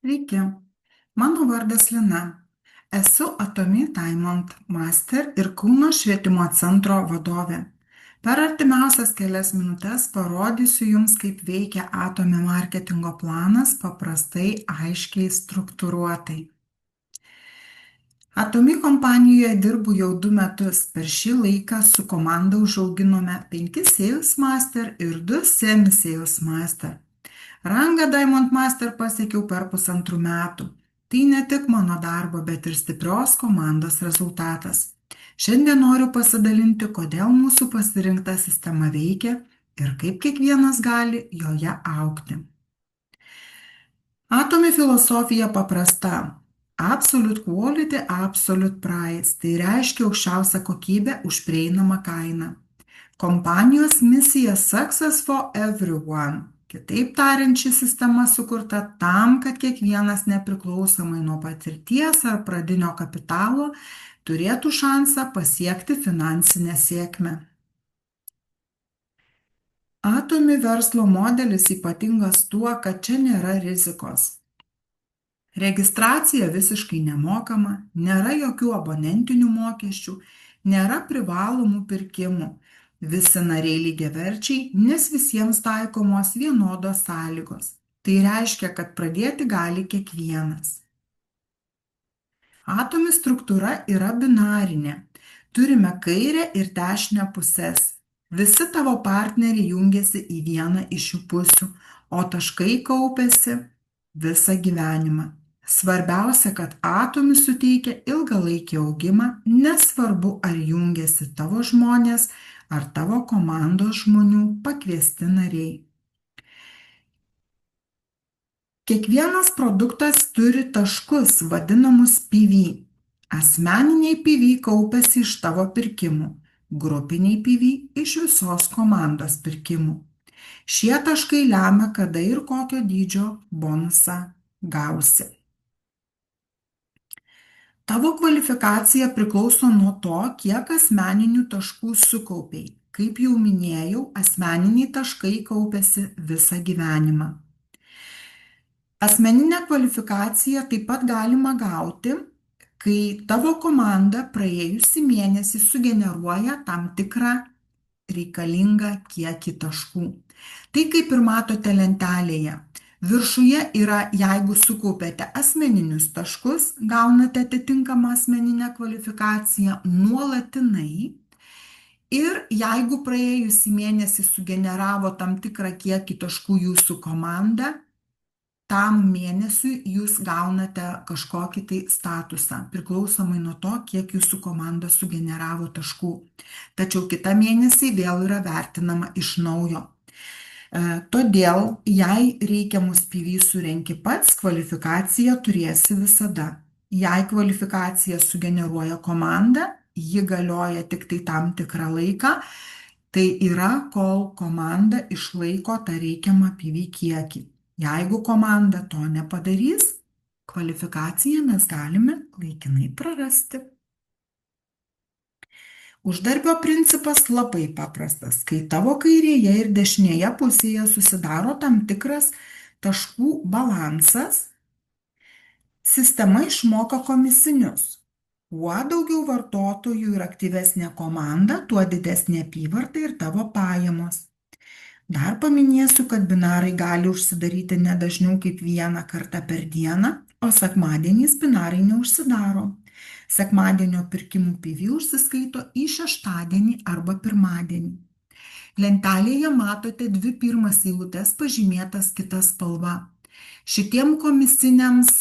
Sveiki, mano vardas Lina. Esu Atomy Diamond Master ir Kauno švietimo centro vadovė. Per artimiausias kelias minutės parodysiu Jums, kaip veikia Atomy marketingo planas paprastai, aiškiai, struktūruotai. Atomy kompanijoje dirbu jau 2 metus. Per šį laiką su komanda užauginome 5 Sales Master ir 2 Semi Sales Master. Rangą Diamond Master pasiekiau per 1,5 metų. Tai ne tik mano darbo, bet ir stiprios komandos rezultatas. Šiandien noriu pasidalinti, kodėl mūsų pasirinkta sistema veikia ir kaip kiekvienas gali joje augti. Atomy filosofija paprasta. Absolute quality, absolute price. Tai reiškia aukščiausią kokybę už prieinamą kainą. Kompanijos misija Success for everyone. Kitaip tariant, ši sistema sukurta tam, kad kiekvienas nepriklausomai nuo patirties ar pradinio kapitalo turėtų šansą pasiekti finansinę sėkmę. Atomy verslo modelis ypatingas tuo, kad čia nėra rizikos. Registracija visiškai nemokama, nėra jokių abonentinių mokesčių, nėra privalomų pirkimų. Visi nariai lygiaverčiai, nes visiems taikomos vienodos sąlygos. Tai reiškia, kad pradėti gali kiekvienas. Atomy struktūra yra binarinė. Turime kairę ir dešinę pusės. Visi tavo partneriai jungiasi į vieną iš šių pusių, o taškai kaupiasi visą gyvenimą. Svarbiausia, kad Atomy suteikia ilgalaikį augimą, nesvarbu, ar jungiasi tavo žmonės, ar tavo komandos žmonių pakviesti nariai. Kiekvienas produktas turi taškus, vadinamus PV. Asmeniniai PV kaupiasi iš tavo pirkimų, grupiniai PV iš visos komandos pirkimų. Šie taškai lemia, kada ir kokio dydžio bonusą gausi. Tavo kvalifikacija priklauso nuo to, kiek asmeninių taškų sukaupiai. Kaip jau minėjau, asmeniniai taškai kaupiasi visą gyvenimą. Asmeninę kvalifikaciją taip pat galima gauti, kai tavo komanda praėjusį mėnesį sugeneruoja tam tikrą reikalingą kiekį taškų. Tai kaip ir matote lentelėje. Viršuje yra, jeigu sukaupėte asmeninius taškus, gaunate atitinkamą asmeninę kvalifikaciją nuolatinai. Ir jeigu praėjusį mėnesį sugeneravo tam tikrą kiekį taškų jūsų komanda, tam mėnesiui jūs gaunate kažkokį tai statusą, priklausomai nuo to, kiek jūsų komanda sugeneravo taškų. Tačiau kitą mėnesį vėl yra vertinama iš naujo. Todėl, jei reikiamus PV surenki pats, kvalifikaciją turėsi visada. Jei kvalifikaciją sugeneruoja komanda, ji galioja tik tai tam tikrą laiką, tai yra, kol komanda išlaiko tą reikiamą PV kiekį. Jeigu komanda to nepadarys, kvalifikaciją mes galime laikinai prarasti. Uždarbio principas labai paprastas. Kai tavo kairėje ir dešinėje pusėje susidaro tam tikras taškų balansas, sistema išmoka komisinius. Kuo daugiau vartotojų ir aktyvesnė komanda, tuo didesnė apyvarta ir tavo pajamos. Dar paminėsiu, kad binarai gali užsidaryti ne dažniau kaip 1 kartą per dieną, o sekmadieniais binarai neužsidaro. Sekmadienio pirkimų PV užsiskaito į šeštadienį arba pirmadienį. Lentelėje matote 2 pirmas eilutes pažymėtas kita spalva. Šitiem komisiniams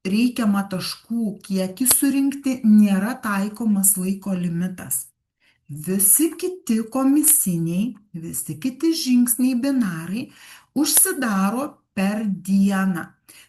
reikiamą taškų kiekį surinkti nėra taikomas laiko limitas. Visi kiti komisiniai, visi kiti žingsniai binarai užsidaro per dieną.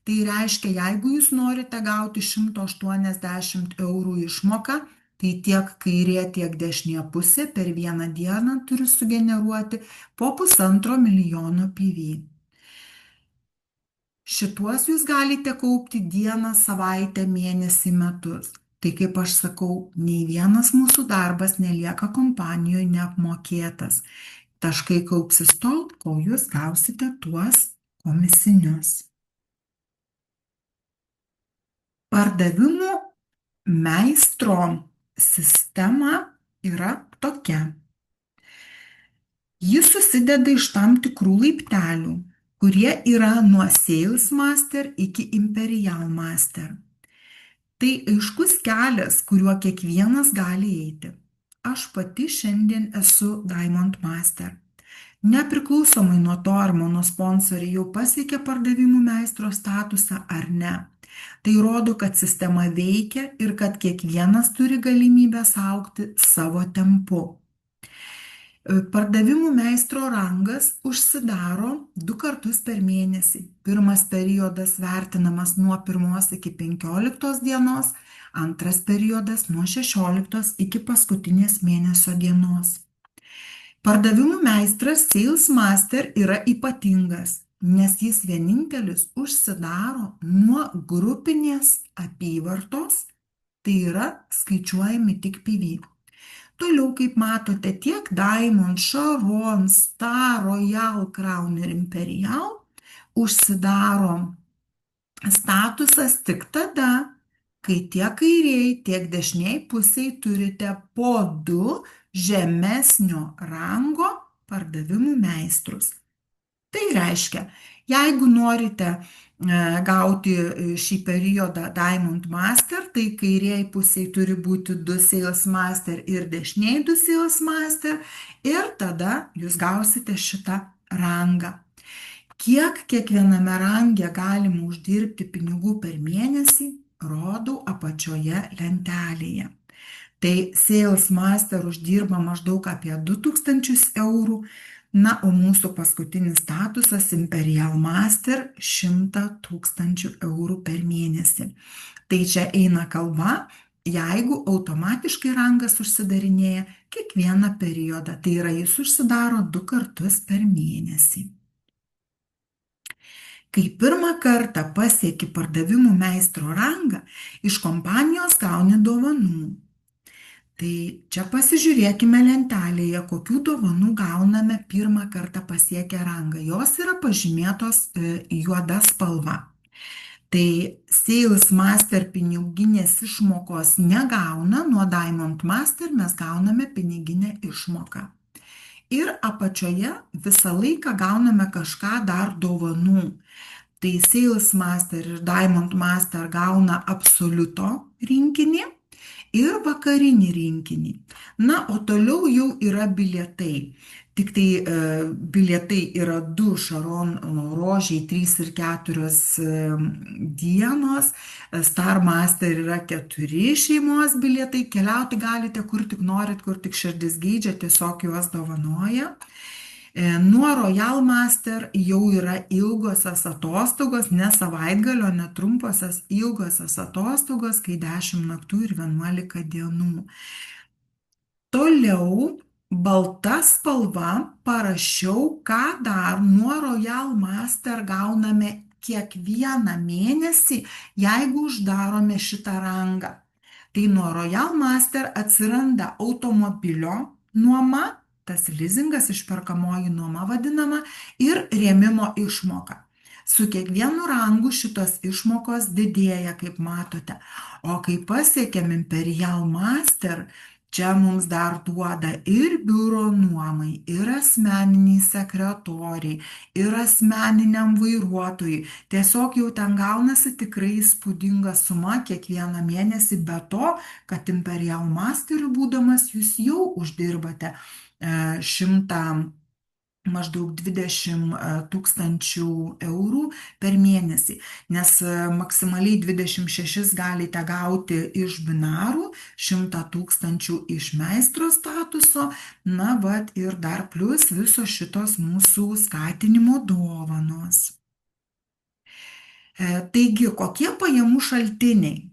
Tai reiškia, jeigu jūs norite gauti 180 eurų išmoką, tai tiek kairė, tiek dešinė pusė per vieną dieną turi sugeneruoti po 1,5 milijono PV. Šituos jūs galite kaupti dieną, savaitę, mėnesį, metus. Tai kaip aš sakau, nei vienas mūsų darbas nelieka kompanijoje neapmokėtas. Taškai kaupsis tol, kol jūs gausite tuos komisinius. Pardavimų meistro sistema yra tokia. Jis susideda iš tam tikrų laiptelių, kurie yra nuo Sales Master iki Imperial Master. Tai aiškus kelias, kuriuo kiekvienas gali eiti. Aš pati šiandien esu Diamond Master. Nepriklausomai nuo to, ar mano sponsoriai jau pasiekė pardavimų meistro statusą ar ne. Tai rodo, kad sistema veikia ir kad kiekvienas turi galimybę augti savo tempu. Pardavimų meistro rangas užsidaro 2 kartus per mėnesį. Pirmas periodas vertinamas nuo 1 iki 15 dienos, antras periodas nuo 16 iki paskutinės mėnesio dienos. Pardavimų meistras Sales Master yra ypatingas, nes jis vienintelis užsidaro nuo grupinės apyvartos, tai yra skaičiuojami tik PV. Toliau, kaip matote, tiek Diamond, Sharon, Star, Royal, Crown ir Imperial užsidaro statusas tik tada, kai tiek kairiai, tiek dešiniai pusiai turite po 2 žemesnio rango pardavimų meistrus. Tai reiškia, jeigu norite gauti šį periodą Diamond Master, tai kairiai pusiai turi būti 2 Sales Master ir dešiniai 2 Sales Master ir tada jūs gausite šitą rangą. Kiek kiekviename range galima uždirbti pinigų per mėnesį, rodau apačioje lentelėje. Tai Sales Master uždirba maždaug apie 2000 eurų, na, o mūsų paskutinis statusas Imperial Master 100 000 eurų per mėnesį. Tai čia eina kalba, jeigu automatiškai rangas užsidarinėja kiekvieną periodą, tai yra jis užsidaro 2 kartus per mėnesį. Kai pirmą kartą pasieki pardavimų meistro rangą, iš kompanijos gauni dovanų. Tai čia pasižiūrėkime lentelėje, kokių dovanų gauname pirmą kartą pasiekę rangą. Jos yra pažymėtos juoda spalva. Tai Sales Master piniginės išmokos negauna, nuo Diamond Master mes gauname piniginę išmoką. Ir apačioje visą laiką gauname kažką dar dovanų. Tai Sales Master ir Diamond Master gauna absoliuto rinkinį ir vakarinį rinkinį. Na, o toliau jau yra bilietai. Tik tai bilietai yra 2 Sharon rožiai, 3 ir 4 dienos. Star Master yra 4 šeimos bilietai. Keliauti galite kur tik norit, kur tik širdis geidžia, tiesiog juos dovanoja. Nuo Royal Master jau yra ilgosios atostogos, ne savaitgalio, ne trumposios ilgosios atostogos, kai 10 naktų ir 11 dienų. Toliau balta spalva parašiau, ką dar nuo Royal Master gauname kiekvieną mėnesį, jeigu uždarome šitą rangą. Tai nuo Royal Master atsiranda automobilio nuoma, tas lizingas, išperkamoji nuoma vadinama, ir rėmimo išmoka. Su kiekvienu rangu šitos išmokos didėja, kaip matote. O kai pasiekėm Imperial Master, čia mums dar duoda ir biuro nuomai, ir asmeniniai sekretoriai, ir asmeniniam vairuotojui. Tiesiog jau ten gaunasi tikrai įspūdinga suma kiekvieną mėnesį, be to, kad Imperial Masteriu būdamas jūs jau uždirbate 100 maždaug 20 000 eurų per mėnesį, nes maksimaliai 26 galite gauti iš binarų, 100 000 iš meistro statuso, na vat ir dar plus visos šitos mūsų skatinimo dovanos. Taigi, kokie pajamų šaltiniai?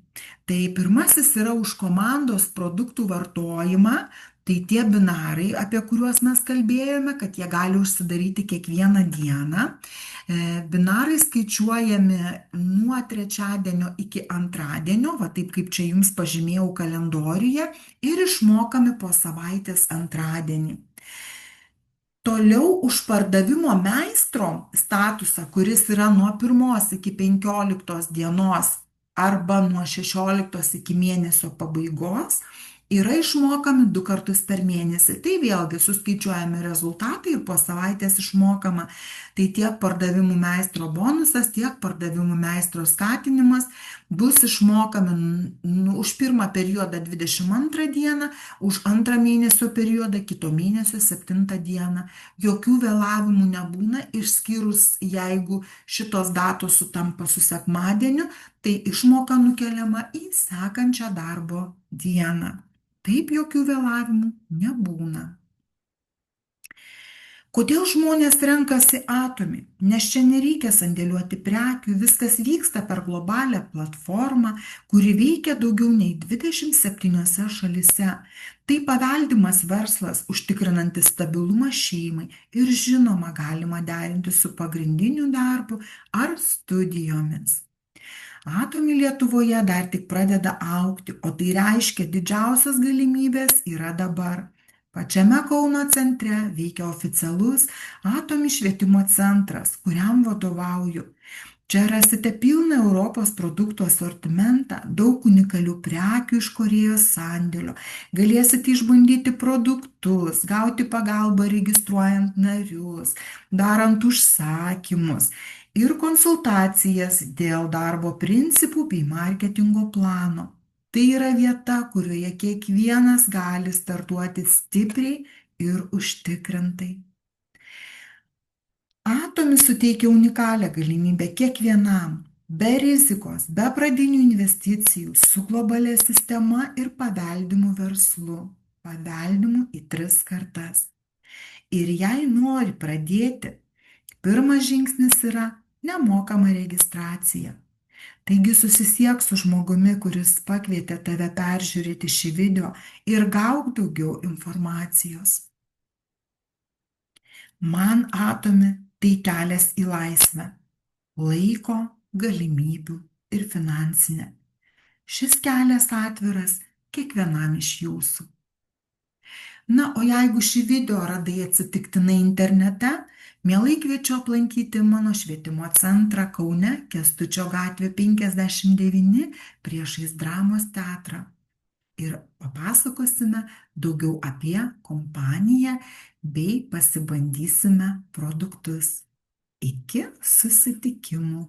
Tai pirmasis yra už komandos produktų vartojimą. Tai tie binarai, apie kuriuos mes kalbėjome, kad jie gali užsidaryti kiekvieną dieną. Binarai skaičiuojami nuo trečiadienio iki antradienio, va taip kaip čia jums pažymėjau kalendoriuje, ir išmokami po savaitės antradienį. Toliau už pardavimo meistro statusą, kuris yra nuo 1 iki 15 dienos, arba nuo 16 iki mėnesio pabaigos yra išmokami 2 kartus per mėnesį. Tai vėlgi suskaičiuojami rezultatai ir po savaitės išmokama. Tai tiek pardavimų meistro bonusas, tiek pardavimų meistro skatinimas bus išmokami už pirmą periodą 22 dieną, už antrą mėnesio periodą kito mėnesio 7 dieną. Jokių vėlavimų nebūna, išskyrus jeigu šitos datos sutampa su sekmadieniu, tai išmoka nukeliama į sekančią darbo dieną. Taip jokių vėlavimų nebūna. Kodėl žmonės renkasi Atomy? Nes čia nereikia sandėliuoti prekių, viskas vyksta per globalią platformą, kuri veikia daugiau nei 27 šalise. Tai paveldimas verslas, užtikrinantis stabilumą šeimai ir žinoma galima derinti su pagrindiniu darbu ar studijomis. Atomy Lietuvoje dar tik pradeda augti, o tai reiškia didžiausias galimybės yra dabar. Pačiame Kauno centre veikia oficialus Atomy švietimo centras, kuriam vadovauju. Čia rasite pilną Europos produktų asortimentą, daug unikalių prekių iš Korėjos sandėlio. Galėsite išbandyti produktus, gauti pagalbą registruojant narius, darant užsakymus ir konsultacijas dėl darbo principų bei marketingo plano. Tai yra vieta, kurioje kiekvienas gali startuoti stipriai ir užtikrintai. Atomy suteikia unikalią galimybę kiekvienam, be rizikos, be pradinių investicijų, su globalia sistema ir paveldimu verslu. Paveldimu į 3 kartas. Ir jei nori pradėti, pirmas žingsnis yra nemokama registracija. Taigi susisiek su žmogumi, kuris pakvietė tave peržiūrėti šį video ir gauk daugiau informacijos. Man Atomy tai kelias į laisvę, laiko, galimybių ir finansinę. Šis kelias atviras kiekvienam iš jūsų. Na, o jeigu šį video radai atsitiktinai internete, mielai kviečiu aplankyti mano švietimo centrą Kaune, Kęstučio gatvė 59 priešais Dramos teatrą. Ir papasakosime daugiau apie kompaniją bei pasibandysime produktus. Iki susitikimų.